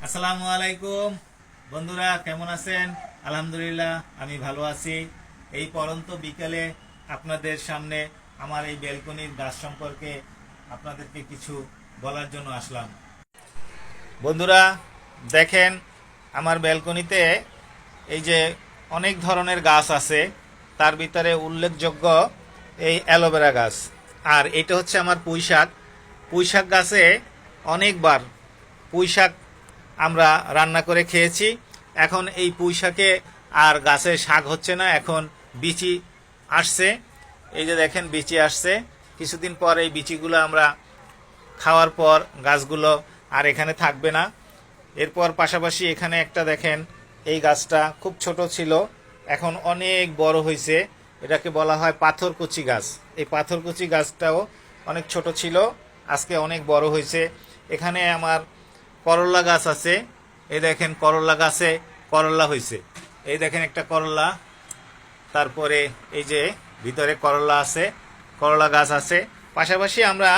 আসসালামু আলাইকুম বন্ধুরা, কেমন আছেন? আলহামদুলিল্লাহ, আমি ভালো আছি। এই পরন্ত বিকেলে আপনাদের সামনে আমার এই ব্যালকনির গাছ সম্পর্কে আপনাদেরকে কিছু বলার জন্য আসলাম। বন্ধুরা, দেখেন আমার ব্যালকনিতে এই যে অনেক ধরনের গাছ আছে, তার ভিতরে উল্লেখযোগ্য এই অ্যালোভেরা গাছ। আর এটা হচ্ছে আমার পুঁই শাক। পুঁই শাক গাছে অনেকবার পুঁই শাক আমরা রান্না করে খেয়েছি। এখন এই পুঁই শাকে আর গাছে শাক হচ্ছে না, এখন বিচি আসছে। এই যে দেখেন বিচি আসছে, কিছুদিন পর এই বিচিগুলো আমরা খাওয়ার পর গাছগুলো আর এখানে থাকবে না। এরপর পাশাপাশি এখানে একটা দেখেন, এই গাছটা খুব ছোট ছিল, এখন অনেক বড় হয়েছে। এটাকে বলা হয় পাথরকুচি গাছ। এই পাথরকুচি গাছটাও অনেক ছোট ছিল, আজকে অনেক বড় হয়েছে। এখানে আমার করল্লা গাছ আছে, এই দেখেন করল্লা গাছে করল্লা হয়েছে। এই দেখেন একটা করল্লা, তারপরে এই যে ভিতরে করল্লা আছে, করলা গাছ আছে। পাশাপাশি আমরা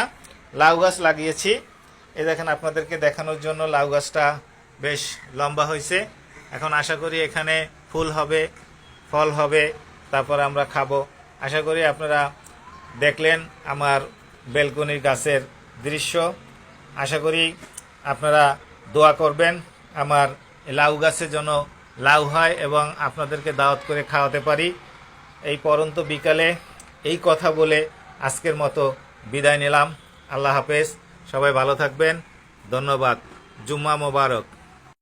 লাউ গাছ লাগিয়েছি। এই দেখেন আপনাদেরকে দেখানোর জন্য লাউ গাছটা বেশ লম্বা হয়েছে। এখন আশা করি এখানে ফুল হবে, ফল হবে, তারপর আমরা খাবো। আশা করি আপনারা দেখলেন আমার বেলকনির গাছের দৃশ্য। আশা করি আপনারা দোয়া করবেন আমার লাউ গাছে যেন লাউ হয় এবং আপনাদেরকে দাওয়াত করে খাওয়াতে পারি। এই পরন্ত বিকালে এই কথা বলে আজকের মতো বিদায় নিলাম। আল্লাহ হাফেজ, সবাই ভালো থাকবেন। ধন্যবাদ। জুম্মা মোবারক।